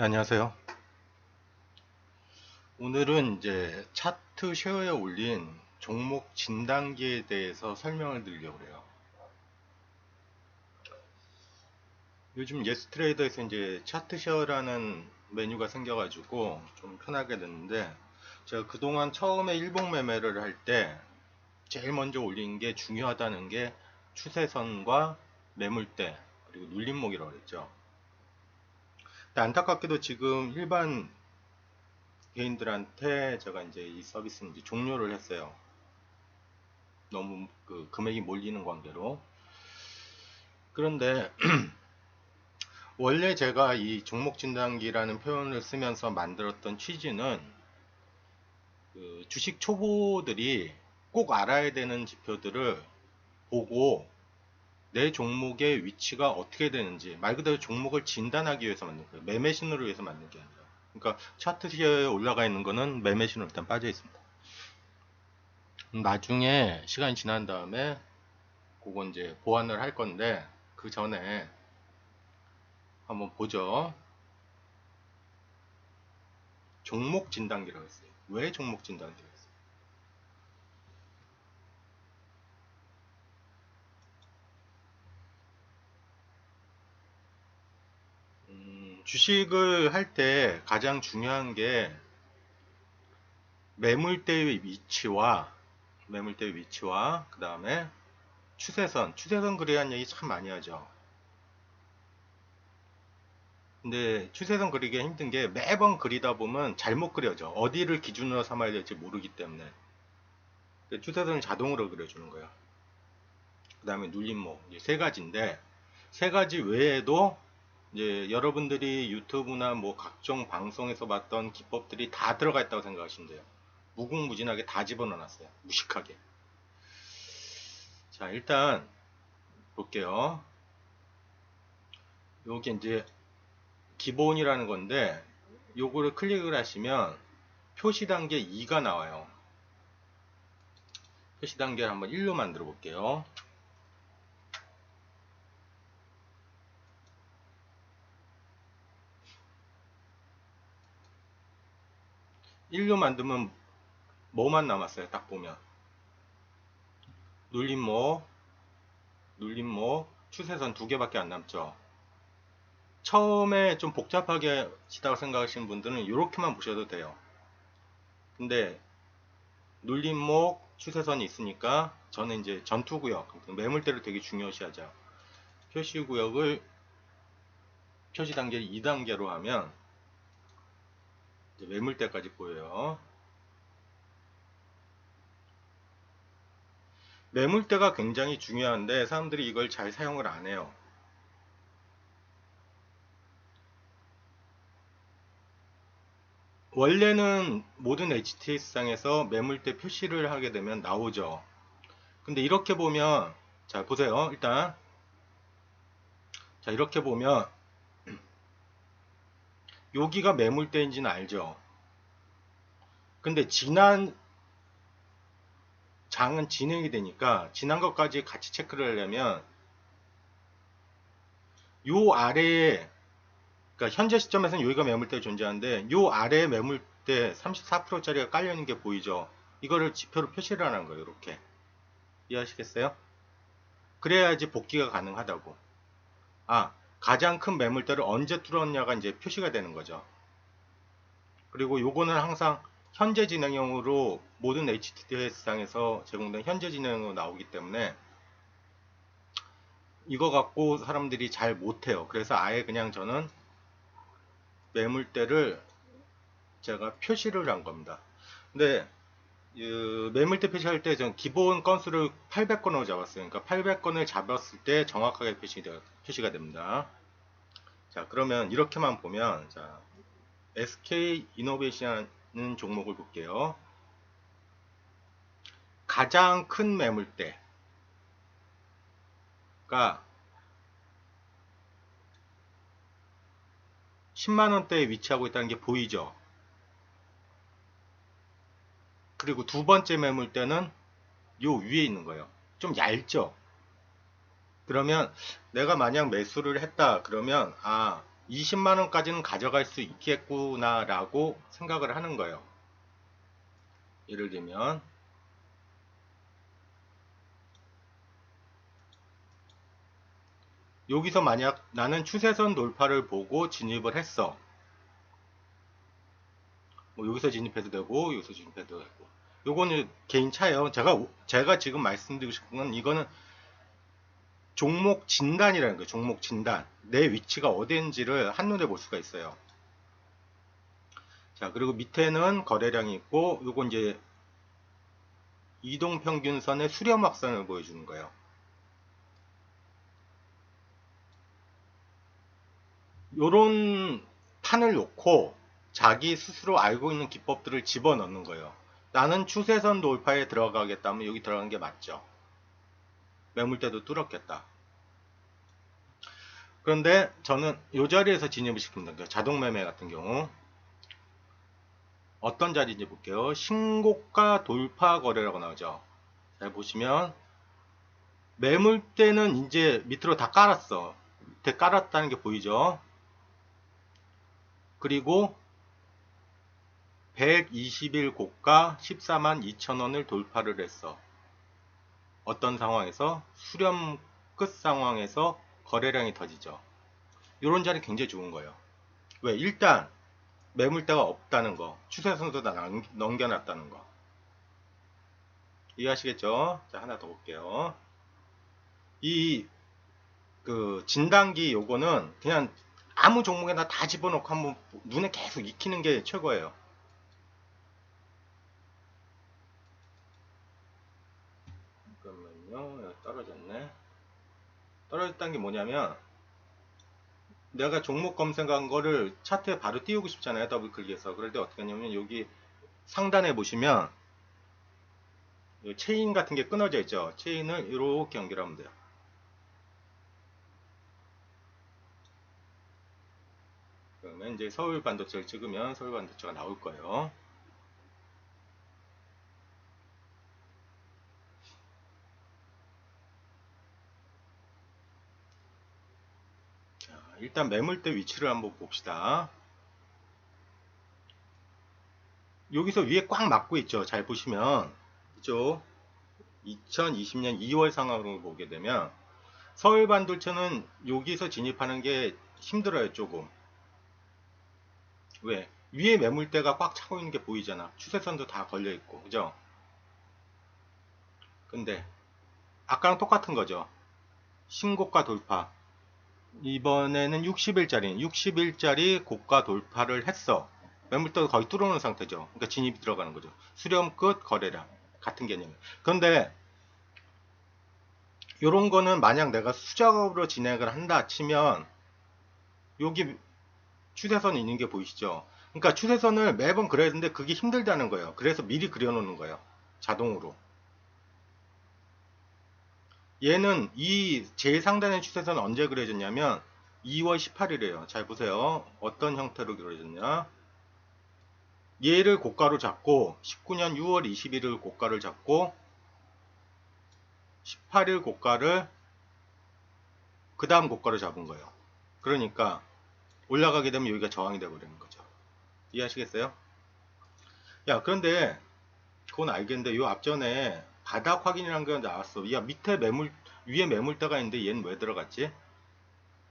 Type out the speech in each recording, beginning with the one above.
네, 안녕하세요. 오늘은 이제 차트 쉐어에 올린 종목 진단기에 대해서 설명을 드리려고 해요. 요즘 예스트레이더에서 이제 차트 쉐어라는 메뉴가 생겨가지고 좀 편하게 됐는데, 제가 그동안 처음에 일봉 매매를 할 때 제일 먼저 올린 게 중요하다는 게 추세선과 매물대 그리고 눌림목이라고 그랬죠. 근데 안타깝게도 지금 일반 개인들한테 제가 이제 이 서비스는 이제 종료를 했어요. 너무 그 금액이 몰리는 관계로. 그런데 원래 제가 이 종목 진단기라는 표현을 쓰면서 만들었던 취지는 그 주식 초보들이 꼭 알아야 되는 지표들을 보고 내 종목의 위치가 어떻게 되는지, 말 그대로 종목을 진단하기 위해서 만든 거예요. 매매 신호를 위해서 만든 게 아니라. 그러니까 차트시에 올라가 있는 거는 매매 신호로 일단 빠져 있습니다. 나중에 시간이 지난 다음에 그거 이제 보완을 할 건데, 그 전에 한번 보죠. 종목 진단기라고 했어요. 왜 종목 진단기라고 했어요? 주식을 할 때 가장 중요한 게 매물대의 위치와 그 다음에 추세선 그리라는 얘기 참 많이 하죠. 근데 추세선 그리기가 힘든 게 매번 그리다 보면 잘못 그려져. 어디를 기준으로 삼아야 될지 모르기 때문에. 추세선을 자동으로 그려주는 거예요. 그 다음에 눌림목, 이제 세 가지인데, 세 가지 외에도 이제 여러분들이 유튜브나 뭐 각종 방송에서 봤던 기법들이 다 들어가 있다고 생각하시면 돼요. 무궁무진하게 다 집어넣어놨어요. 무식하게. 자, 일단 볼게요. 요게 이제 기본이라는 건데, 요거를 클릭을 하시면 표시 단계 2가 나와요. 표시 단계를 한번 1로 만들어 볼게요. 1로 만들면 뭐만 남았어요? 딱 보면 눌림목, 추세선 두 개밖에 안 남죠. 처음에 좀 복잡하게 치다고 생각하시는 분들은 이렇게만 보셔도 돼요. 근데 눌림목, 추세선이 있으니까 저는 이제 전투구역, 매물대를 되게 중요시하죠. 표시구역을 표시 단계를 2단계로 하면 이제 매물대까지 보여요. 매물대가 굉장히 중요한데 사람들이 이걸 잘 사용을 안 해요. 원래는 모든 HTS상에서 매물대 표시를 하게 되면 나오죠. 근데 이렇게 보면, 자 보세요. 일단 자 이렇게 보면 여기가 매물대인지는 알죠. 근데 지난 장은 진행이 되니까 지난 것까지 같이 체크를 하려면 요 아래에, 그러니까 현재 시점에서는 여기가 매물대 존재하는데 요 아래에 매물대 34%짜리가 깔려 있는 게 보이죠. 이거를 지표로 표시를 하는 거예요. 이렇게 이해하시겠어요? 그래야지 복귀가 가능하다고. 아, 가장 큰 매물대를 언제 뚫었냐가 이제 표시가 되는 거죠. 그리고 요거는 항상 현재 진행형으로 모든 HTTPS상에서 제공된 현재 진행으로 나오기 때문에 이거 갖고 사람들이 잘 못해요. 그래서 아예 그냥 저는 매물대를 제가 표시를 한 겁니다. 근데 매물대 표시할 때 전 기본 건수를 800건으로 잡았어요. 그러니까 800건을 잡았을 때 정확하게 표시가 됩니다. 자, 그러면 이렇게만 보면, 자, SK 이노베이션이라는 종목을 볼게요. 가장 큰 매물대가 10만원대에 위치하고 있다는 게 보이죠. 그리고 두 번째 매물대는 요 위에 있는 거예요. 좀 얇죠. 그러면 내가 만약 매수를 했다 그러면, 아, 20만원까지는 가져갈 수 있겠구나 라고 생각을 하는 거예요. 예를 들면 여기서 만약 나는 추세선 돌파를 보고 진입을 했어. 뭐 여기서 진입해도 되고 여기서 진입해도 되고, 요거는 개인 차예요. 제가 지금 말씀드리고 싶은 건 이거는 종목 진단이라는 거예요. 종목 진단. 내 위치가 어디인지를 한눈에 볼 수가 있어요. 자, 그리고 밑에는 거래량이 있고, 요건 이제 이동평균선의 수렴확산을 보여주는 거예요. 요런 판을 놓고 자기 스스로 알고 있는 기법들을 집어넣는 거예요. 나는 추세선 돌파에 들어가겠다면 여기 들어가는 게 맞죠. 매물대도 뚫었겠다. 그런데 저는 이 자리에서 진입을 시킵니다. 자동매매 같은 경우 어떤 자리인지 볼게요. 신고가 돌파 거래라고 나오죠. 잘 보시면 매물대는 이제 밑으로 다 깔았어. 밑에 깔았다는 게 보이죠. 그리고 120일 고가 14만 2천원을 돌파를 했어. 어떤 상황에서? 수렴 끝 상황에서 거래량이 터지죠. 이런 자리 굉장히 좋은 거예요. 왜? 일단 매물대가 없다는 거, 추세선도 다 넘겨놨다는 거 이해하시겠죠? 자, 하나 더 볼게요. 이 진단기 요거는 그냥 아무 종목에나 다 집어넣고 한번 눈에 계속 익히는 게 최고예요. 잠깐만요. 떨어졌네. 떨어졌다는 게 뭐냐면 내가 종목 검색한 거를 차트에 바로 띄우고 싶잖아요. 더블 클릭해서. 그럴 때 어떻게 하냐면 여기 상단에 보시면 체인 같은 게 끊어져 있죠. 체인을 이렇게 연결하면 돼요. 그러면 이제 서울 반도체를 찍으면 서울 반도체가 나올 거예요. 자, 일단 매물대 위치를 한번 봅시다. 여기서 위에 꽉 막고 있죠. 잘 보시면 이쪽 2020년 2월 상황으로 보게 되면 서울 반도체는 여기서 진입하는 게 힘들어요. 조금. 왜? 위에 매물대가 꽉 차고 있는 게 보이잖아. 추세선도 다 걸려 있고, 그죠? 근데 아까랑 똑같은 거죠. 신고가 돌파. 이번에는 60일짜리 고가 돌파를 했어. 매물대가 거의 뚫어놓은 상태죠. 그러니까 진입이 들어가는 거죠. 수렴 끝 거래량 같은 개념이에요. 그런데 요런 거는 만약 내가 수작업으로 진행을 한다 치면 여기 추세선이 있는 게 보이시죠? 그러니까 추세선을 매번 그려야 되는데 그게 힘들다는 거예요. 그래서 미리 그려놓는 거예요. 자동으로. 얘는 이 제일 상단의 추세선은 언제 그려졌냐면 2월 18일이에요. 잘 보세요. 어떤 형태로 그려졌냐. 얘를 고가로 잡고 19년 6월 21일 고가를 잡고 18일 고가를 그 다음 고가로 잡은 거예요. 그러니까 올라가게 되면 여기가 저항이 되어버리는 거죠. 이해하시겠어요? 야, 그런데 그건 알겠는데 요 앞전에 바닥 확인이라는 게 나왔어. 야, 밑에 위에 매물대가 있는데 얘는 왜 들어갔지?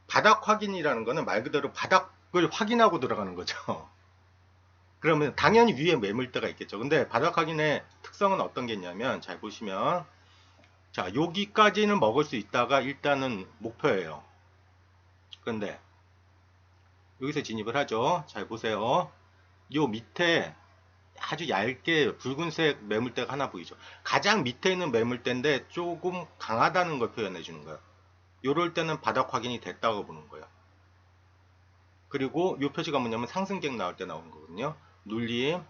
바닥 확인이라는 거는 말 그대로 바닥을 확인하고 들어가는 거죠. 그러면 당연히 위에 매물대가 있겠죠. 근데 바닥 확인의 특성은 어떤 게 있냐면 잘 보시면 자, 여기까지는 먹을 수 있다가 일단은 목표예요. 그런데 여기서 진입을 하죠. 잘 보세요. 요 밑에 아주 얇게 붉은색 매물대가 하나 보이죠. 가장 밑에 있는 매물대인데 조금 강하다는 걸 표현해 주는 거예요. 요럴 때는 바닥 확인이 됐다고 보는 거예요. 그리고 요 표시가 뭐냐면 상승객 나올 때 나오는 거거든요. 눌림.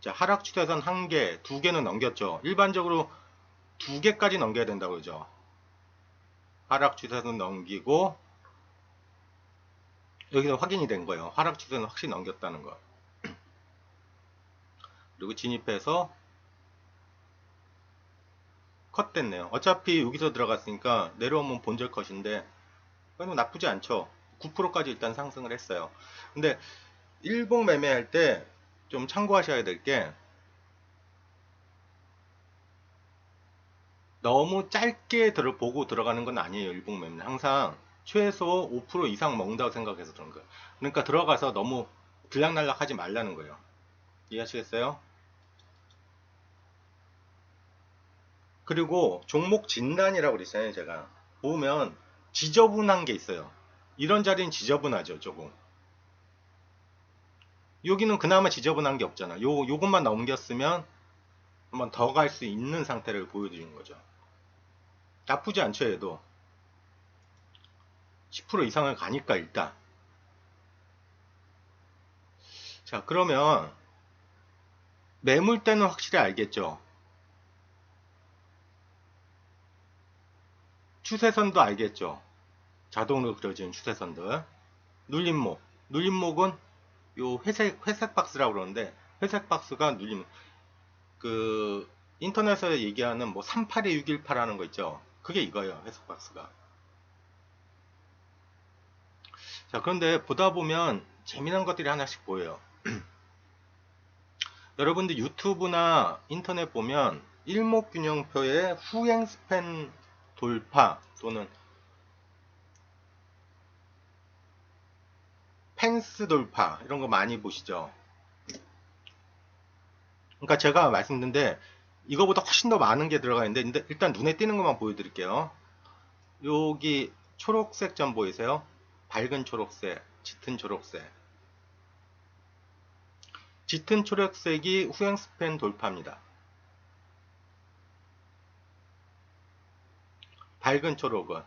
자, 하락 추세선 1개, 2개는 넘겼죠. 일반적으로 2개까지 넘겨야 된다고 그러죠. 하락 추세선 넘기고 여기서 확인이 된 거예요. 하락 추세선 확실히 넘겼다는 거. 그리고 진입해서 컷 됐네요. 어차피 여기서 들어갔으니까 내려오면 본절 컷인데 그건 나쁘지 않죠. 9%까지 일단 상승을 했어요. 근데 일봉 매매할 때 좀 참고하셔야 될 게, 너무 짧게 보고 들어가는 건 아니에요. 일봉 매매는 항상 최소 5% 이상 먹는다고 생각해서 그런 거예요. 그러니까 들어가서 너무 들락날락 하지 말라는 거예요. 이해하시겠어요? 그리고 종목 진단이라고 그랬잖아요. 제가 보면 지저분한 게 있어요. 이런 자리는 지저분하죠, 조금. 여기는 그나마 지저분한 게 없잖아. 요것만 넘겼으면 한번 더 갈 수 있는 상태를 보여드리는 거죠. 나쁘지 않죠, 얘도. 10% 이상을 가니까 일단. 자, 그러면 매물대는 확실히 알겠죠? 추세선도 알겠죠? 자동으로 그려지는 추세선들. 눌림목. 눌림목은 요 회색 박스라고 그러는데, 회색 박스가 눌림, 그, 인터넷에서 얘기하는 뭐 382-618 하는 거 있죠? 그게 이거예요, 회색 박스가. 자, 그런데 보다 보면 재미난 것들이 하나씩 보여요. 여러분들 유튜브나 인터넷 보면 일목균형표의 후행 스팬 돌파 또는 펜스 돌파 이런 거 많이 보시죠. 그러니까 제가 말씀드린데 이거보다 훨씬 더 많은 게 들어가 있는데 일단 눈에 띄는 것만 보여드릴게요. 여기 초록색 점 보이세요? 밝은 초록색, 짙은 초록색. 짙은 초록색이 후행 스팬 돌파입니다. 밝은 초록은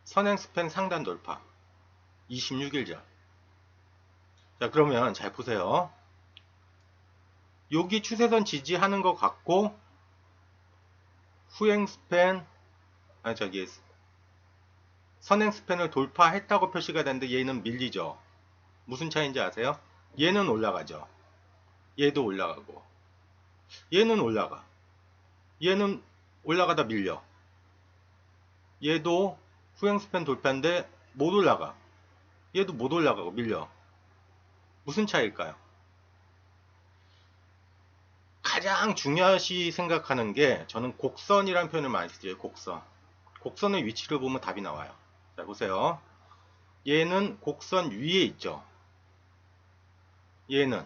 선행 스팬 상단 돌파. 26일 전. 자, 그러면 잘 보세요. 여기 추세선 지지하는 것 같고 후행 스팬 저기 선행 스팬을 돌파했다고 표시가 되는데 얘는 밀리죠. 무슨 차이인지 아세요? 얘는 올라가죠. 얘도 올라가고 얘는 올라가. 얘는 올라가다 밀려. 얘도 후행 스팬 돌파인데 못 올라가. 얘도 못 올라가고 밀려. 무슨 차이일까요? 가장 중요시 생각하는 게 저는 곡선이라는 표현을 많이 쓰죠. 곡선. 곡선의 위치를 보면 답이 나와요. 자, 보세요. 얘는 곡선 위에 있죠. 얘는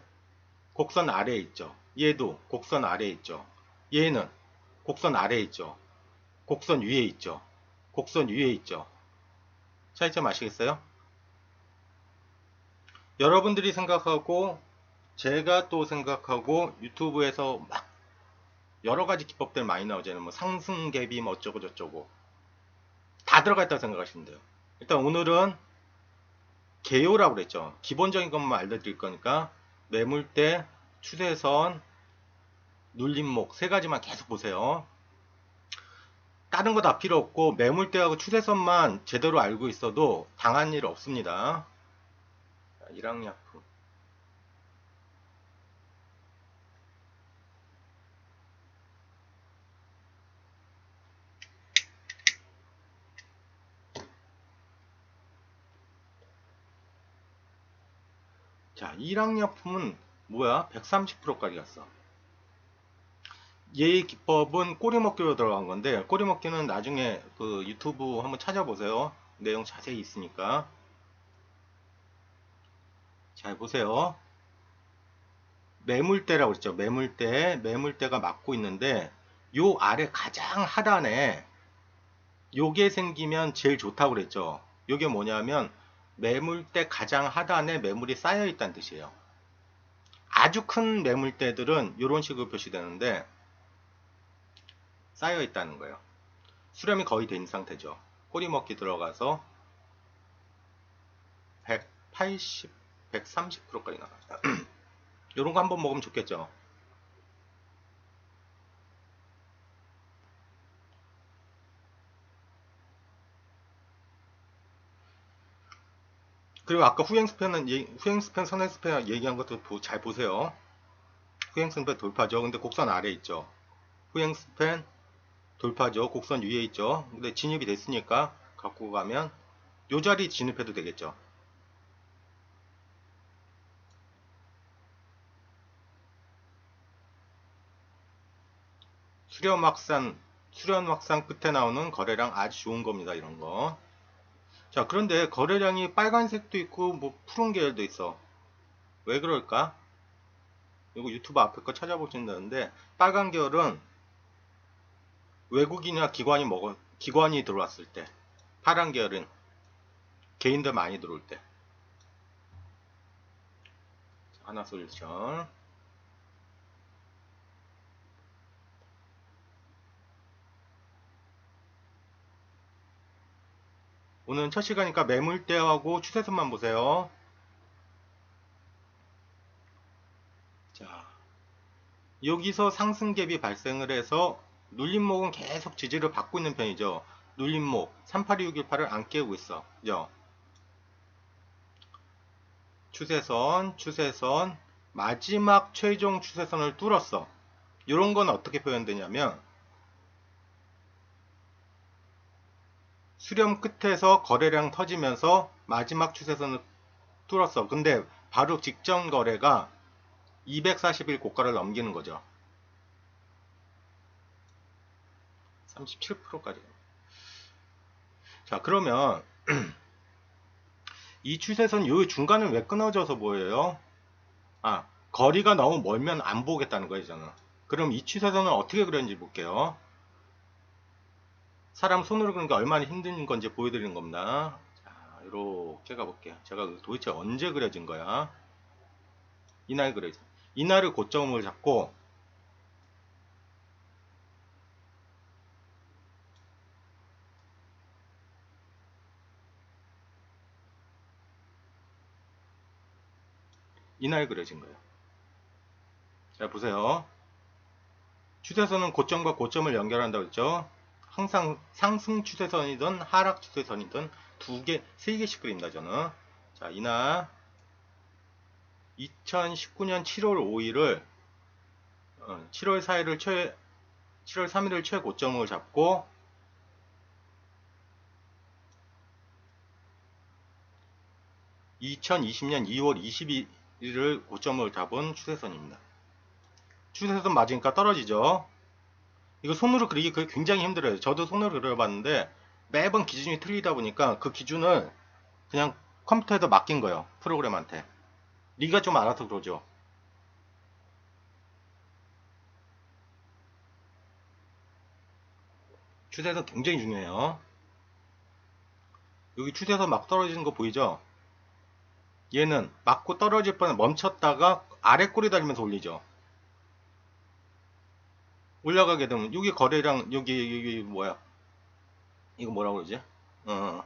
곡선 아래에 있죠. 얘도 곡선 아래에 있죠. 얘는 곡선 아래에 있죠. 곡선 위에 있죠. 곡선 위에 있죠. 차이점 아시겠어요? 여러분들이 생각하고 제가 또 생각하고 유튜브에서 막 여러가지 기법들 많이 나오잖아요. 뭐 상승 갭이 뭐 어쩌고 저쩌고 다 들어가 있다고 생각하시면 돼요. 일단 오늘은 개요라고 그랬죠. 기본적인 것만 알려드릴 거니까 매물대, 추세선, 눌림목 세 가지만 계속 보세요. 다른 거 다 필요 없고 매물대하고 추세선만 제대로 알고 있어도 당한 일 없습니다. 일항약품. 자, 일항약품은 뭐야? 130%까지 갔어. 얘의 기법은 꼬리먹기로 들어간 건데 꼬리먹기는 나중에 그 유튜브 한번 찾아보세요. 내용 자세히 있으니까. 잘 보세요. 매물대라고 그랬죠. 매물대가 막고 있는데 요 아래 가장 하단에 요게 생기면 제일 좋다고 그랬죠. 요게 뭐냐면 매물대 가장 하단에 매물이 쌓여 있다는 뜻이에요. 아주 큰 매물대들은 이런 식으로 표시되는데 쌓여 있다는 거예요. 수렴이 거의 된 상태죠. 꼬리먹기 들어가서 180, 130%까지 나가요. 이런 거 한번 먹으면 좋겠죠. 그리고 아까 후행스팬, 선행스팬 얘기한 것도 잘 보세요. 후행스팬 돌파죠. 근데 곡선 아래 있죠. 후행스팬 돌파죠. 곡선 위에 있죠. 근데 진입이 됐으니까 갖고 가면 요 자리 진입해도 되겠죠. 수렴 확산 끝에 나오는 거래량 아주 좋은 겁니다. 이런 거. 자, 그런데 거래량이 빨간색도 있고 뭐 푸른 계열도 있어. 왜 그럴까? 이거 유튜브 앞에 거 찾아보신다는데, 빨간 계열은 외국인이나 기관이 들어왔을 때, 파란 계열은 개인들 많이 들어올 때. 하나 솔루션. 오늘 첫 시간이니까 매물대하고 추세선만 보세요. 자, 여기서 상승갭이 발생을 해서 눌림목은 계속 지지를 받고 있는 편이죠. 눌림목 382,618을 안 깨우고 있어. 그죠? 추세선, 마지막 최종 추세선을 뚫었어. 이런 건 어떻게 표현되냐면, 수렴 끝에서 거래량 터지면서 마지막 추세선을 뚫었어. 근데 바로 직전 거래가 240일 고가를 넘기는 거죠. 37%까지. 자, 그러면 이 추세선 요 중간은 왜 끊어져서 보여요? 아, 거리가 너무 멀면 안 보겠다는 거예요, 저는. 그럼 이 추세선은 어떻게 그렸는지 볼게요. 사람 손으로 그리는 게 얼마나 힘든 건지 보여드리는 겁니다. 자, 이렇게 가볼게요. 제가 도대체 언제 그려진 거야? 이날 그려져. 이날을 고점을 잡고, 이날 그려진 거예요. 자, 보세요. 추세선은 고점과 고점을 연결한다고 했죠. 항상 상승 추세선이든 하락 추세선이든 두 개, 세 개씩 그린다, 저는. 자, 이날 2019년 7월 5일을 7월 4일을 7월 3일을 최고점을 잡고 2020년 2월 22일을 고점을 잡은 추세선입니다. 추세선 맞으니까 떨어지죠. 이거 손으로 그리기 굉장히 힘들어요. 저도 손으로 그려봤는데 매번 기준이 틀리다 보니까 그 기준을 그냥 컴퓨터에다 맡긴 거예요. 프로그램한테. 네가 좀 알아서 그러죠. 추세선 굉장히 중요해요. 여기 추세선 막 떨어지는 거 보이죠? 얘는 맞고 떨어질 뻔 멈췄다가 아래 꼬리 달리면서 올리죠. 올라가게 되면 여기 거래량 여기 뭐야? 이거 뭐라고 그러지?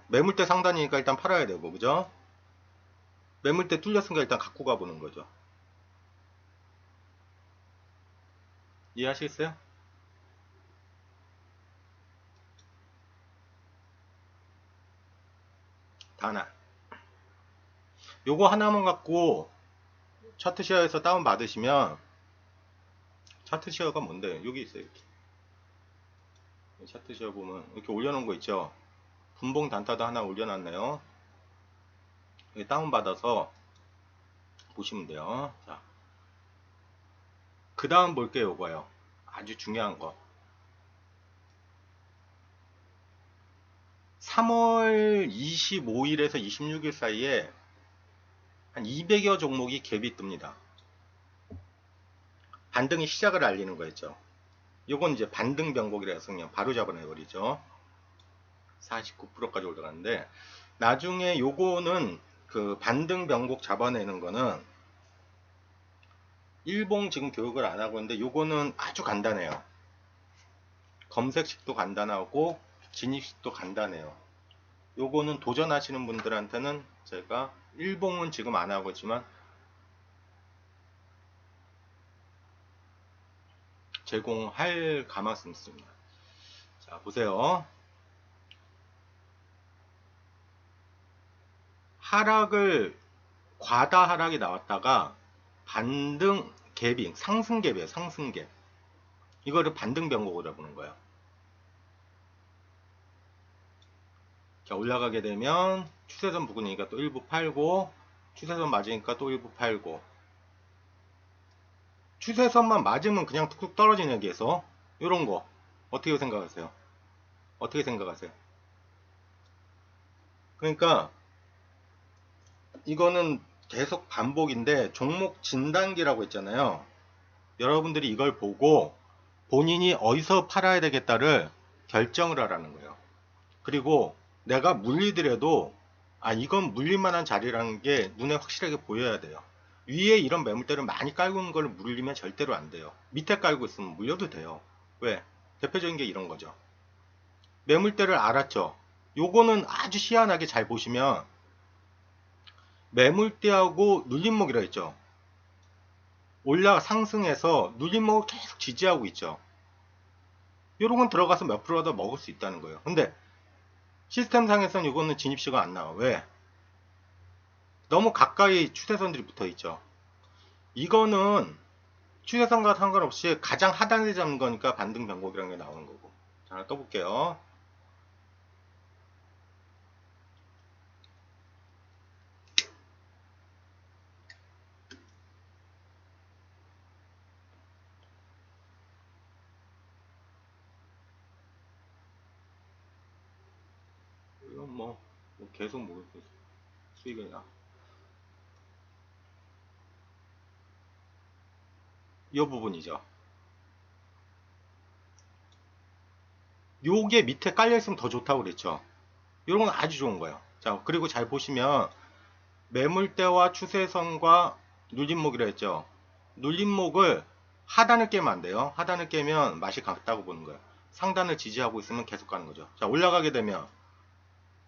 매물대 상단이니까 일단 팔아야 되고 그죠? 매물대 뚫렸으니까 일단 갖고 가보는 거죠. 이해하시겠어요? 다나. 요거 하나만 갖고 차트시어에서 다운 받으시면 차트시어가 뭔데? 여기 있어요. 이렇게. 차트시어 보면 이렇게 올려놓은 거 있죠? 분봉 단타도 하나 올려놨네요. 여기 다운 받아서 보시면 돼요. 자, 그 다음 볼게요. 요거요. 아주 중요한 거. 3월 25일에서 26일 사이에 한 200여 종목이 갭이 뜹니다. 반등이 시작을 알리는 거였죠. 요건 이제 반등 변곡이라 해서 그냥 바로 잡아내버리죠. 49%까지 올라갔는데, 나중에 요거는 그 반등 변곡 잡아내는 거는 일봉 지금 교육을 안 하고 있는데 요거는 아주 간단해요. 검색식도 간단하고 진입식도 간단해요. 요거는 도전하시는 분들한테는 제가 일봉은 지금 안 하고 있지만 제공할 가망성이 있습니다. 자, 보세요. 과다 하락이 나왔다가 반등 갭이 상승 갭이에요. 상승 갭. 이거를 반등 변곡이라고 보는 거예요. 자, 올라가게 되면 추세선 부근이니까 또 일부 팔고, 추세선 맞으니까 또 일부 팔고. 추세선만 맞으면 그냥 툭툭 떨어지는 여기에서 요런 거 어떻게 생각하세요? 어떻게 생각하세요? 그러니까 이거는 계속 반복인데 종목 진단기라고 했잖아요. 여러분들이 이걸 보고 본인이 어디서 팔아야 되겠다를 결정을 하라는 거예요. 그리고 내가 물리더라도 이건 물릴만한 자리라는 게 눈에 확실하게 보여야 돼요. 위에 이런 매물대를 많이 깔고 있는 걸 물리면 절대로 안 돼요. 밑에 깔고 있으면 물려도 돼요. 왜? 대표적인 게 이런 거죠. 매물대를 알았죠. 요거는 아주 희한하게 잘 보시면 매물대하고 눌림목이라 했죠. 상승해서 눌림목을 계속 지지하고 있죠. 요런 건 들어가서 몇 프로가 더 먹을 수 있다는 거예요. 근데 시스템상에서는 이거는 진입시가 안 나와. 왜? 너무 가까이 추세선들이 붙어 있죠. 이거는 추세선과 상관없이 가장 하단에 잡는 거니까 반등 변곡이라는 게 나오는 거고. 자, 하나 떠볼게요. 이건 뭐 계속 수익이 나. 이 부분이죠. 요게 밑에 깔려있으면 더 좋다고 그랬죠. 이런 건 아주 좋은 거예요. 자, 그리고 잘 보시면 매물대와 추세선과 눌림목이라 했죠. 눌림목을 하단을 깨면 안 돼요. 하단을 깨면 맛이 같다고 보는 거예요. 상단을 지지하고 있으면 계속 가는 거죠. 자, 올라가게 되면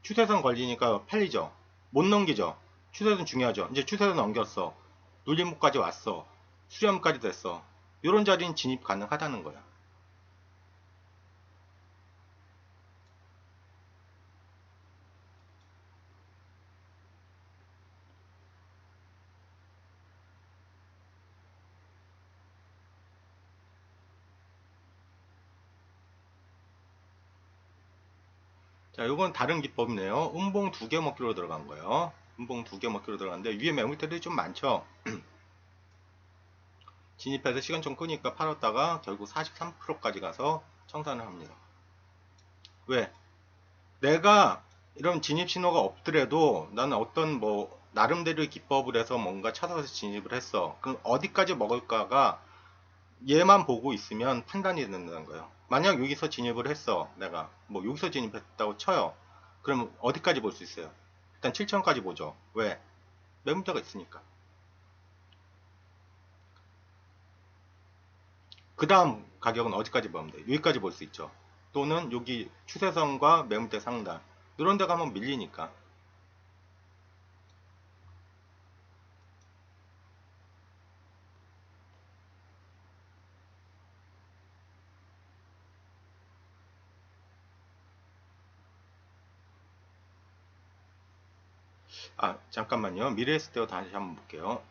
추세선 걸리니까 팔리죠. 못 넘기죠. 추세선 중요하죠. 이제 추세선 넘겼어. 눌림목까지 왔어. 수렴까지 됐어. 이런 자리는 진입 가능하다는 거야. 자, 요건 다른 기법이네요. 음봉 2개 먹기로 들어간 거예요. 음봉 2개 먹기로 들어갔는데 위에 매물대들이 좀 많죠. 진입해서 시간 좀 끄니까 팔았다가 결국 43%까지 가서 청산을 합니다. 왜? 내가 이런 진입 신호가 없더라도 나는 어떤 나름대로의 기법을 해서 뭔가 찾아서 진입을 했어. 그럼 어디까지 먹을까가 얘만 보고 있으면 판단이 된다는 거예요. 만약 여기서 진입을 했어. 내가 여기서 진입했다고 쳐요. 그럼 어디까지 볼 수 있어요? 일단 7천까지 보죠. 왜? 매물대가 있으니까. 그 다음 가격은 어디까지 보면 돼? 여기까지 볼 수 있죠. 또는 여기 추세선과 매물대 상단 이런 데 가면 밀리니까. 잠깐만요. 미래에스테어 다시 한번 볼게요.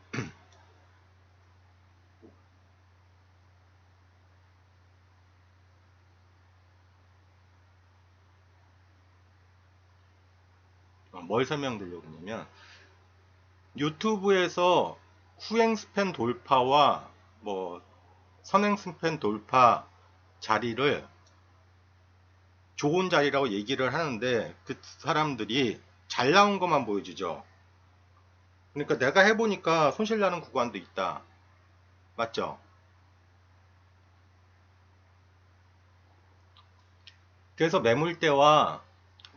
뭘 설명드리려고 하냐면 유튜브에서 후행 스팬 돌파와 선행 스팬 돌파 자리를 좋은 자리라고 얘기를 하는데 그 사람들이 잘 나온 것만 보여주죠. 그러니까 내가 해보니까 손실 나는 구간도 있다. 맞죠? 그래서 매물대와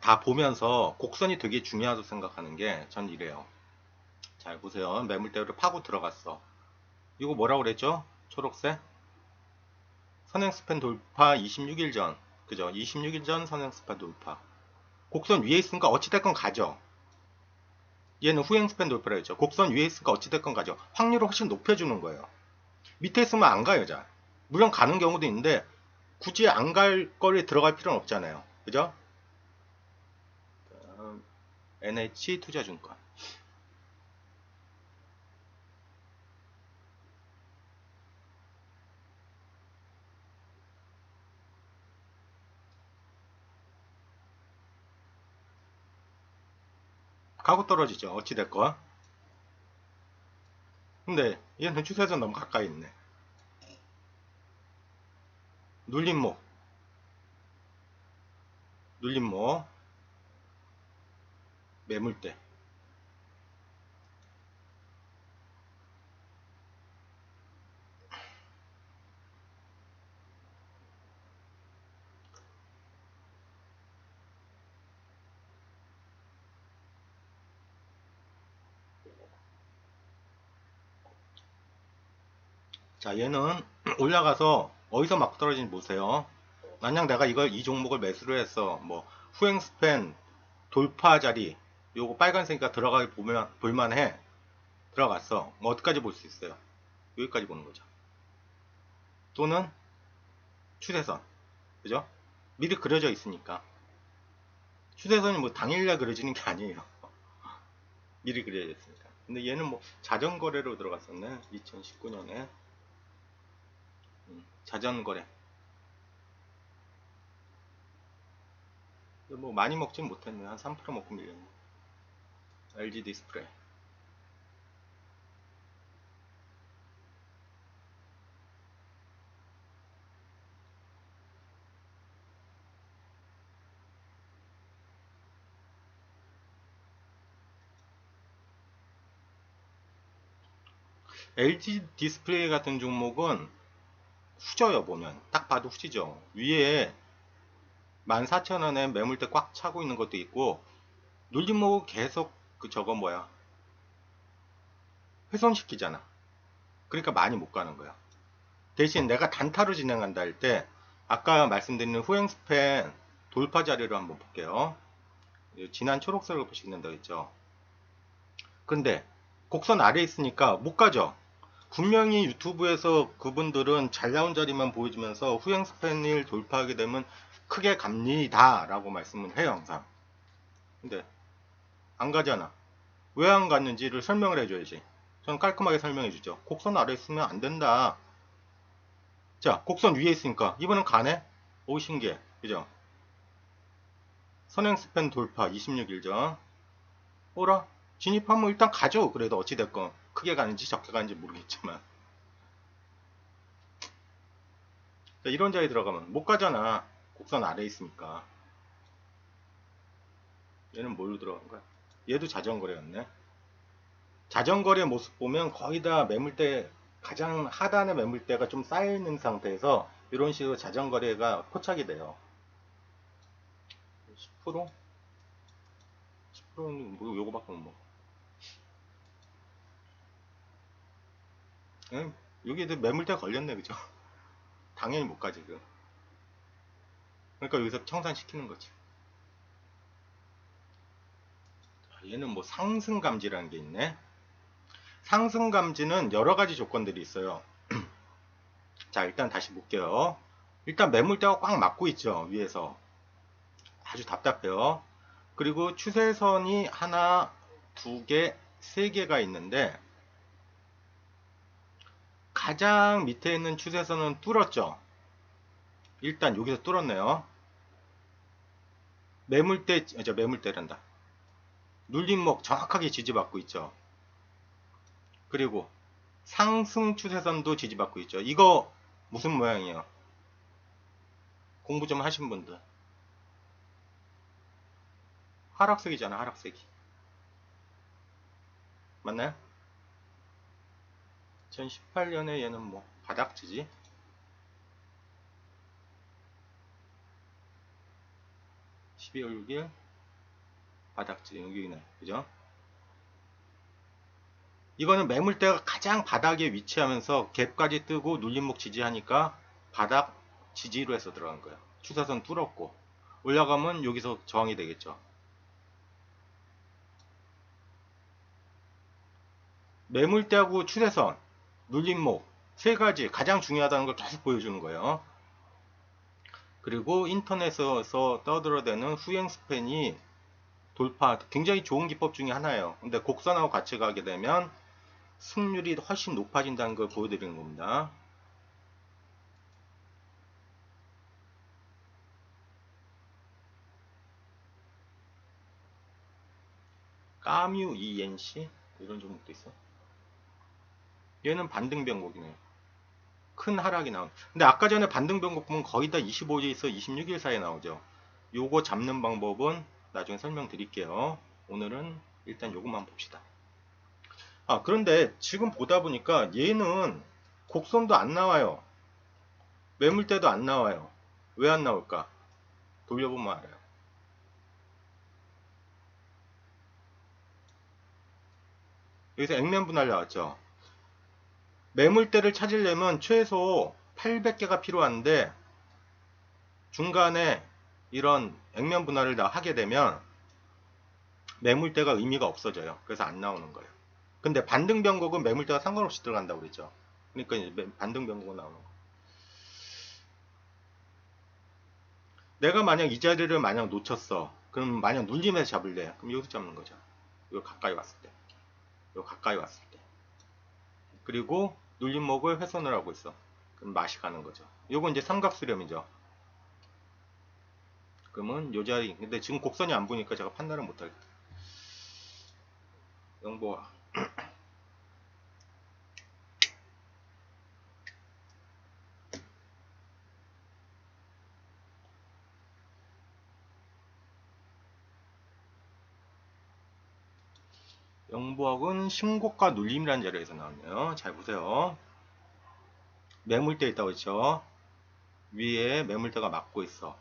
다 보면서 곡선이 되게 중요하다고 생각하는 게 전 이래요. 잘 보세요. 매물대를 파고 들어갔어. 이거 뭐라고 그랬죠? 초록색? 선행스팬 돌파 26일 전. 그죠? 26일 전 선행스팬 돌파. 곡선 위에 있으니까 어찌됐건 가죠. 얘는 후행스팬 돌파라 했죠. 곡선 위에 있으니까 어찌됐건 가죠. 확률을 훨씬 높여주는 거예요. 밑에 있으면 안 가요, 잘. 물론 가는 경우도 있는데 굳이 안 갈 거리 들어갈 필요는 없잖아요. 그죠? NH 투자증권. 하고 떨어지죠. 어찌됐건. 근데 얘는 추세선 너무 가까이 있네. 눌림목, 눌림목, 매물대. 자, 얘는 올라가서 어디서 막 떨어지는지 보세요. 만약 내가 이 종목을 매수를 했어. 뭐, 후행 스팬, 돌파 자리, 요거 빨간색이니까 들어가기 볼만해. 들어갔어. 뭐, 어디까지 볼 수 있어요? 여기까지 보는 거죠. 또는 추세선. 그죠? 미리 그려져 있으니까. 추세선이 뭐 당일날 그려지는 게 아니에요. 미리 그려져 있으니까. 근데 얘는 뭐 자전거래로 들어갔었네. 2019년에. 자전거래. 뭐 많이 먹진 못했네. 한 3% 먹고 밀렸네. LG 디스플레이. LG 디스플레이 같은 종목은 후져요, 보면. 딱 봐도 후지죠. 위에 14,000원에 매물대 꽉 차고 있는 것도 있고, 눌림목 계속 저거 뭐야. 훼손시키잖아. 그러니까 많이 못 가는 거야. 대신 내가 단타로 진행한다 할 때, 아까 말씀드린 후행 스팬 돌파 자리를 한번 볼게요. 진한 초록색을 보시는다 했죠. 근데 곡선 아래에 있으니까 못 가죠. 분명히 유튜브에서 그분들은 잘 나온 자리만 보여주면서 후행 스팬을 돌파하게 되면 크게 갑니다 라고 말씀을 해요, 항상. 근데 안 가잖아. 왜 안 갔는지를 설명을 해줘야지. 저는 깔끔하게 설명해 주죠. 곡선 아래에 있으면 안 된다. 자, 곡선 위에 있으니까 이번엔 가네. 오, 신기해. 그죠? 선행 스팬 돌파 26일 전. 오라, 진입하면 일단 가죠. 그래도 어찌됐건 크게 가는지 적게 가는지 모르겠지만. 자, 이런 자리 들어가면 못 가잖아. 곡선 아래에 있으니까. 얘는 뭘로 들어간 거야? 얘도 자전거래였네. 자전거래 모습 보면 거의 다 매물대, 가장 하단의 매물대가 좀 쌓여있는 상태에서 이런 식으로 자전거래가 포착이 돼요. 10%? 10%는 뭐 요거밖에 못 먹어. 여기에도 매물대 걸렸네, 그죠? 당연히 못 가지, 그. 그러니까 여기서 청산시키는 거지. 얘는 뭐 상승감지라는 게 있네. 상승감지는 여러 가지 조건들이 있어요. 자, 일단 다시 볼게요. 일단 매물대가 꽉 막고 있죠, 위에서. 아주 답답해요. 그리고 추세선이 하나, 두 개, 세 개가 있는데, 가장 밑에 있는 추세선은 뚫었죠. 일단 여기서 뚫었네요. 매물대란다. 눌림목 정확하게 지지받고 있죠. 그리고 상승 추세선도 지지받고 있죠. 이거 무슨 모양이에요? 공부 좀 하신 분들. 하락색이잖아, 하락색이. 맞나요? 2018년에 얘는 뭐 바닥지지. 12월 6일 바닥지 여기네, 그죠? 이거는 매물대가 가장 바닥에 위치하면서 갭까지 뜨고 눌림목 지지하니까 바닥 지지로 해서 들어간 거예요. 추세선 뚫었고 올라가면 여기서 저항이 되겠죠. 매물대하고 추세선, 눌림목 세 가지 가장 중요하다는 걸 계속 보여주는 거예요. 그리고 인터넷에서 떠들어대는 후행 스팬이 돌파, 굉장히 좋은 기법 중에 하나예요. 근데 곡선하고 같이 가게 되면 승률이 훨씬 높아진다는 걸 보여드리는 겁니다. 까뮤 ENC 이런 종목도 있어. 얘는 반등변곡이네요. 큰 하락이 나온. 근데 아까 전에 반등변곡 보면 거의 다 25일에서 26일 사이에 나오죠. 요거 잡는 방법은 나중에 설명드릴게요. 오늘은 일단 요것만 봅시다. 아, 그런데 지금 보다 보니까 얘는 곡선도 안 나와요. 매물대도 안 나와요. 왜 안 나올까? 돌려보면 알아요. 여기서 액면 분할 나왔죠. 매물대를 찾으려면 최소 800개가 필요한데 중간에 이런 액면 분할을 다 하게 되면 매물대가 의미가 없어져요. 그래서 안 나오는 거예요. 근데 반등 변곡은 매물대가 상관없이 들어간다고 그랬죠. 그러니까 이제 반등 변곡은 나오는 거. 내가 만약 이 자리를 만약 놓쳤어. 그럼 만약 눌림에서 잡을래. 그럼 여기서 잡는 거죠. 이거 가까이 왔을 때. 이거 가까이 왔을 때. 그리고 눌림목을 훼손을 하고 있어. 그럼 맛이 가는 거죠. 요거 이제 삼각수렴이죠. 그러면 요 자리. 근데 지금 곡선이 안 보니까 제가 판단을 못하겠다. 영보아. 영보학은 신고가 눌림이라는 자리에서 나왔네요. 잘 보세요. 매물대 있다고 했죠. 위에 매물대가 막고 있어.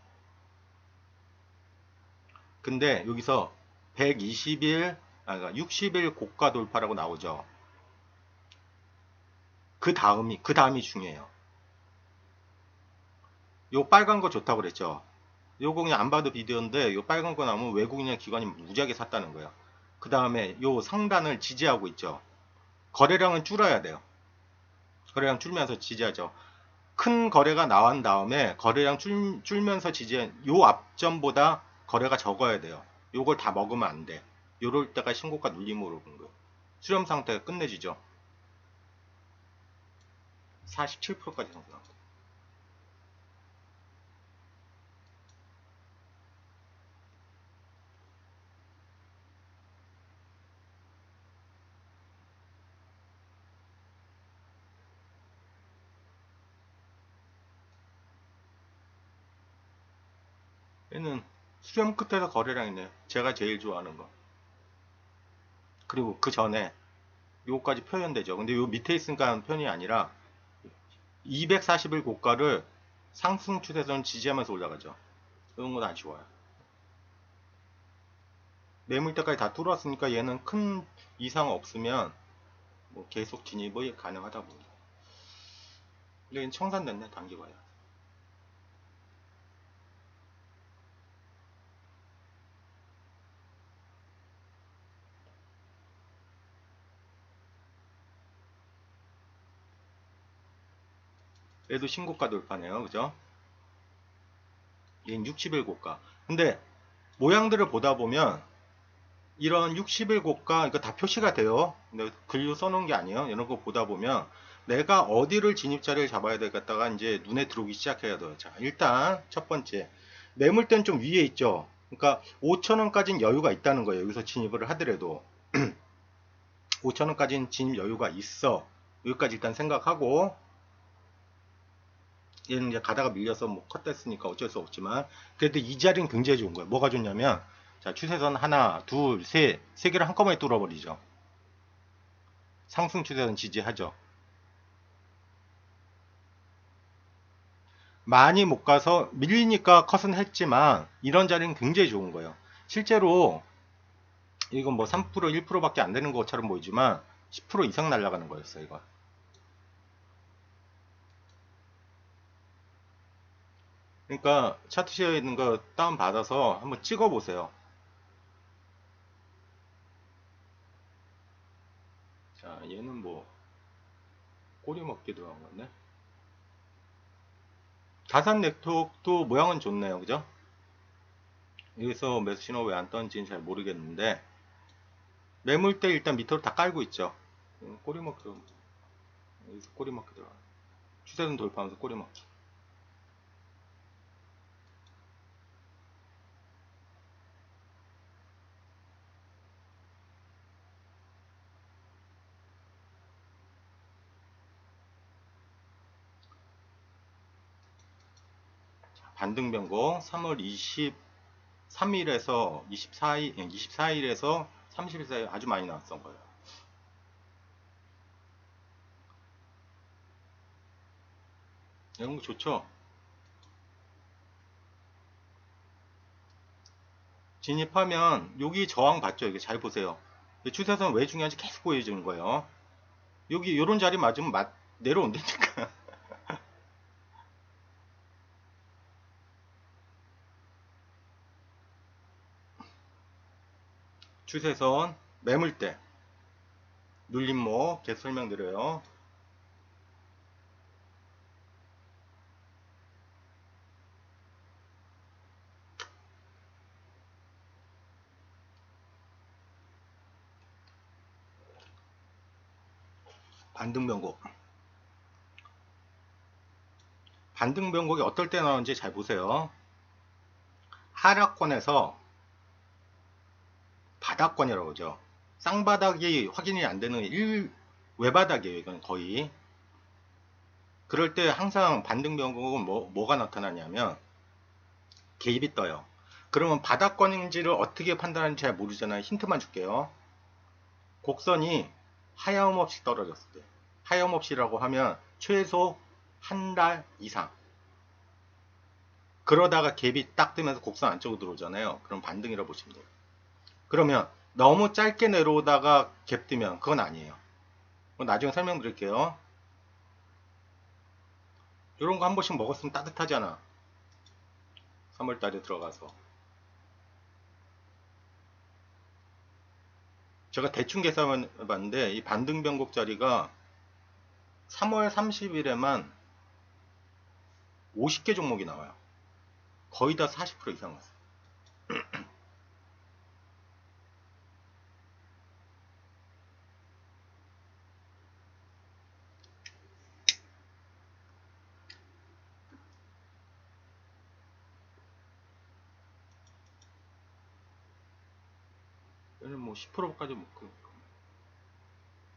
근데 여기서 120일, 그러니까 60일 고가 돌파라고 나오죠. 그 다음이 중요해요. 요 빨간 거 좋다고 그랬죠. 요거 그냥 안 봐도 비디오인데 요 빨간 거 나오면 외국인이나 기관이 무지하게 샀다는 거예요. 그 다음에 요 상단을 지지하고 있죠. 거래량은 줄어야 돼요. 거래량 줄면서 지지하죠. 큰 거래가 나온 다음에 거래량 줄면서 요 앞점보다 거래가 적어야 돼요. 요걸 다 먹으면 안 돼. 요럴 때가 신고가 눌림으로 본 거예요. 수렴 상태가 끝내주죠. 47%까지 성장합니다. 얘는 수렴 끝에서 거래량이네요. 제가 제일 좋아하는 거. 그리고 그 전에 요거까지 표현되죠. 근데 요 밑에 있으니까 하는 편이 아니라 240일 고가를 상승 추세선 지지하면서 올라가죠. 이런 거 다 좋아요. 매물대까지 다 뚫었으니까 얘는 큰 이상 없으면 뭐 계속 진입이 가능하다 봅니다. 근데 얘는 청산됐네. 단기 봐요. 얘도 신고가 돌파네요. 그죠? 얘는 60일 고가. 근데 모양들을 보다 보면 이런 60일 고가 이거 다 표시가 돼요. 근데 글로 써놓은 게 아니에요. 이런 거 보다 보면 내가 어디를 진입자리를 잡아야 되겠다가 이제 눈에 들어오기 시작해야 돼요. 자, 일단 첫 번째 매물대는 좀 위에 있죠. 그러니까 5천원까지는 여유가 있다는 거예요. 여기서 진입을 하더라도 5천원까지는 진입 여유가 있어. 여기까지 일단 생각하고 얘는 이제 가다가 밀려서 뭐 컷됐으니까 어쩔 수 없지만 그래도 이 자리는 굉장히 좋은 거예요. 뭐가 좋냐면 자, 추세선 하나, 둘, 세 개를 한꺼번에 뚫어버리죠. 상승 추세선 지지하죠. 많이 못 가서 밀리니까 컷은 했지만 이런 자리는 굉장히 좋은 거예요. 실제로 이건 뭐 3%, 1%밖에 안 되는 것처럼 보이지만 10% 이상 날아가는 거였어요, 이거. 그러니까 차트시에 있는 거 다운 받아서 한번 찍어 보세요. 자, 얘는 뭐 꼬리 먹기 들어간 건데. 자산 네트워크도 모양은 좋네요, 그죠? 여기서 매수 신호 왜 안 떴는지는 잘 모르겠는데 매물대 일단 밑으로 다 깔고 있죠. 꼬리 먹기 들어간 거. 여기서 꼬리 먹기 들어간 거. 추세선 돌파하면서 꼬리 먹기. 반등 변곡 3월 23일에서 24일에서 30일 사이 아주 많이 나왔던 거예요. 이런 거 좋죠? 진입하면 여기 저항 봤죠? 이게 잘 보세요. 추세선 왜 중요한지 계속 보여주는 거예요. 여기 요런 자리 맞으면 내려온다니까. 추세선 매물대 눌림목 계속 설명드려요. 반등 변곡. 반등 변곡이 어떨 때 나오는지 잘 보세요. 하락권에서 바닥권이라고 하죠. 쌍바닥이 확인이 안 되는 외바닥이에요. 이건 거의. 그럴 때 항상 반등 변곡은 뭐가 나타나냐면 개입이 떠요. 그러면 바닥권인지를 어떻게 판단하는지 잘 모르잖아요. 힌트만 줄게요. 곡선이 하염없이 떨어졌을 때, 하염없이라고 하면 최소 한 달 이상, 그러다가 갭이 딱 뜨면서 곡선 안쪽으로 들어오잖아요. 그럼 반등이라고 보시면 돼요. 그러면 너무 짧게 내려오다가 갭 뜨면 그건 아니에요. 나중에 설명드릴게요. 이런 거 한 번씩 먹었으면 따뜻하잖아. 3월달에 들어가서 제가 대충 계산해 봤는데 이 반등 변곡 자리가 3월 30일에만 50개 종목이 나와요. 거의 다 40% 이상 왔어요. 얘는 뭐 10%까지 먹고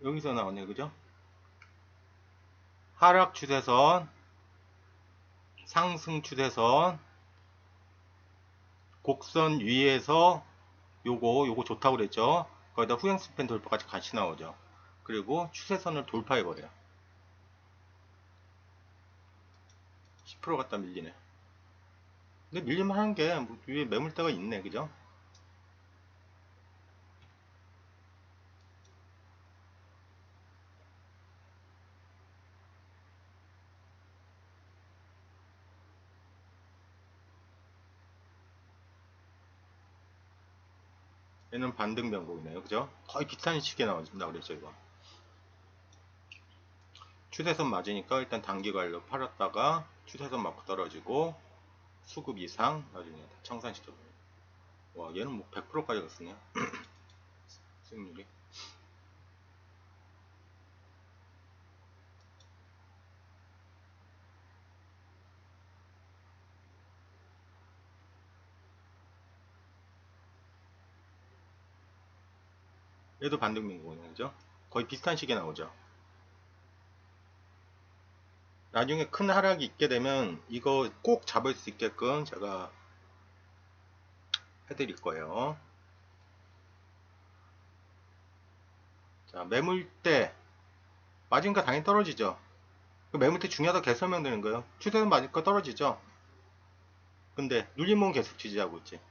여기서 나오네, 그죠? 하락 추세선, 상승 추세선, 곡선 위에서 요거 좋다고 그랬죠? 거기다 후행 스팬 돌파까지 같이 나오죠. 그리고 추세선을 돌파해버려요. 10% 갖다 밀리네. 근데 밀리면 하는 게 위에 매물대가 있네, 그죠? 얘는 반등 변곡이네요, 그죠? 거의 비슷한 시기에 나온다 그랬죠, 이거. 추세선 맞으니까 일단 단기 관료 팔았다가 추세선 맞고 떨어지고 수급 이상 나중에 청산시켜. 와, 얘는 뭐 100%까지 갔으네. 수익률이. 얘도 반등 변곡이네, 그죠? 거의 비슷한 시기에 나오죠. 나중에 큰 하락이 있게 되면 이거 꼭 잡을 수 있게끔 제가 해드릴 거예요. 자, 매물대 맞으니까 당연히 떨어지죠. 그 매물대 중요하다 계속 설명드리는 거예요. 추세는 맞으니까 떨어지죠. 근데 눌림목은 계속 지지하고 있지.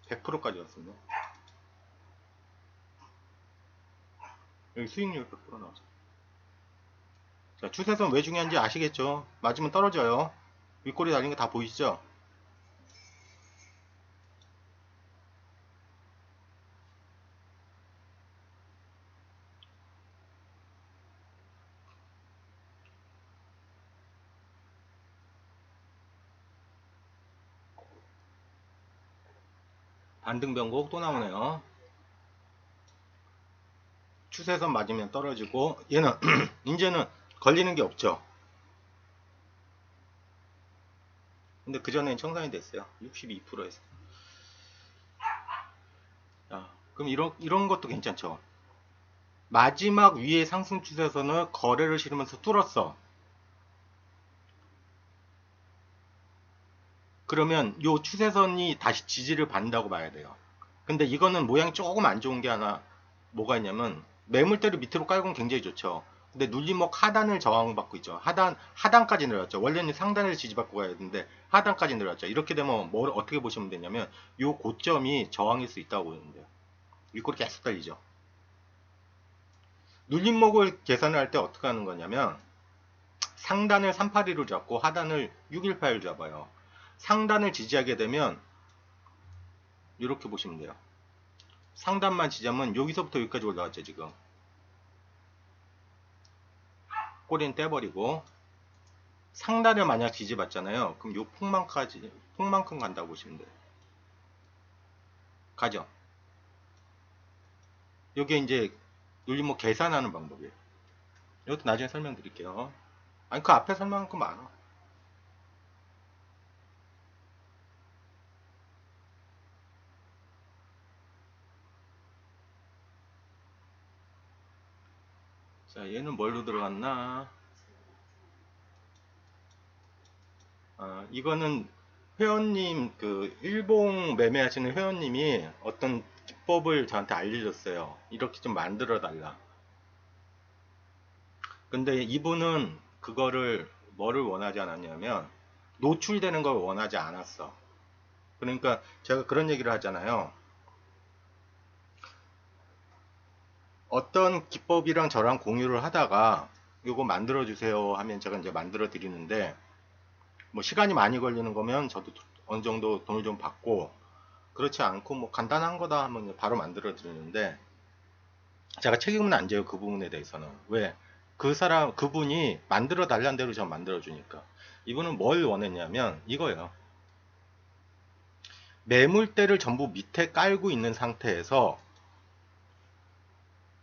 100%까지 왔습니다. 여기 수익률 100% 나오죠. 자, 추세선 왜 중요한지 아시겠죠? 맞으면 떨어져요. 윗꼬리 달린 거 다 보이시죠? 반등 변곡 또 나오네요. 추세선 맞으면 떨어지고 얘는 이제는 걸리는 게 없죠. 근데 그전엔 청산이 됐어요. 62%에서. 자, 그럼 이런 것도 괜찮죠. 마지막 위에 상승 추세선을 거래를 실으면서 뚫었어. 그러면 요 추세선이 다시 지지를 받는다고 봐야 돼요. 근데 이거는 모양이 조금 안 좋은 게 하나 뭐가 있냐면 매물대로 밑으로 깔고는 굉장히 좋죠. 근데 눌림목 하단을 저항받고 있죠. 하단까지 내려왔죠. 원래는 상단에서 지지받고 가야 되는데 하단까지 내려왔죠. 이렇게 되면 뭘 어떻게 보시면 되냐면 요 고점이 저항일 수 있다고 보는데요. 윗골이 계속 달리죠. 눌림목을 계산을 할 때 어떻게 하는 거냐면 상단을 382로 잡고 하단을 618로 잡아요. 상단을 지지하게 되면 이렇게 보시면 돼요. 상단만 지지하면 여기서부터 여기까지 올라왔죠. 지금 꼬리는 떼버리고 상단을 만약 지지받잖아요. 그럼 요 폭만큼 간다고 보시면 돼요. 가죠. 요게 이제 눌림목 계산하는 방법이에요. 이것도 나중에 설명드릴게요. 아니 그 앞에 설명한 거 많아. 자, 얘는 뭘로 들어갔나? 이거는 회원님, 그 일봉 매매하시는 회원님이 어떤 기법을 저한테 알려줬어요. 이렇게 좀 만들어 달라. 근데 이분은 그거를 뭐를 원하지 않았냐면 노출되는 걸 원하지 않았어. 그러니까 제가 그런 얘기를 하잖아요. 어떤 기법이랑 저랑 공유를 하다가 이거 만들어 주세요 하면 제가 이제 만들어 드리는데 뭐 시간이 많이 걸리는 거면 저도 어느 정도 돈을 좀 받고 그렇지 않고 뭐 간단한 거다 하면 바로 만들어 드리는데 제가 책임은 안 져요. 그 부분에 대해서는. 왜? 그분이 만들어 달라는 대로 전 만들어 주니까. 이분은 뭘 원했냐면 이거예요. 매물대를 전부 밑에 깔고 있는 상태에서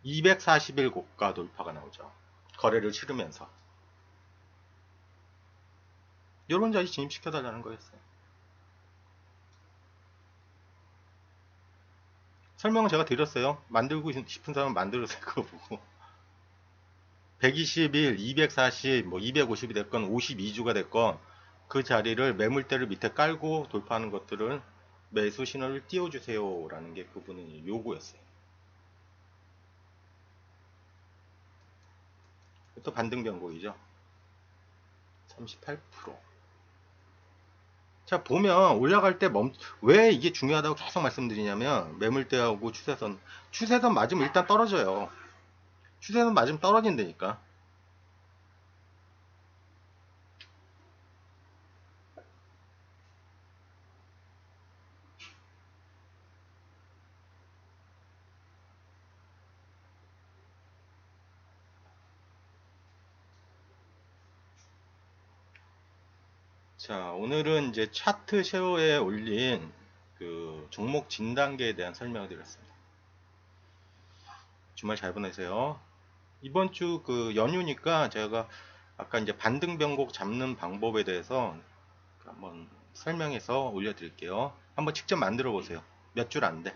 240일 고가 돌파가 나오죠. 거래를 치르면서. 이런 자리 진입시켜 달라는 거였어요. 설명은 제가 드렸어요. 만들고 싶은 사람은 만들어서 그거 보고. 120일, 240, 뭐 250이 됐건 52주가 됐건 그 자리를 매물대를 밑에 깔고 돌파하는 것들은 매수 신호를 띄워주세요 라는 게 그분의 요구였어요. 또 반등 변곡이죠. 38%. 자, 보면 올라갈 때 왜 이게 중요하다고 계속 말씀드리냐면 매물대하고 추세선 맞으면 일단 떨어져요. 추세선 맞으면 떨어진다니까. 자, 오늘은 이제 차트 쉐어에 올린 그 종목 진단계에 대한 설명을 드렸습니다. 주말 잘 보내세요. 이번 주 그 연휴니까 제가 아까 이제 반등 변곡 잡는 방법에 대해서 한번 설명해서 올려드릴게요. 한번 직접 만들어 보세요. 몇 줄 안 돼.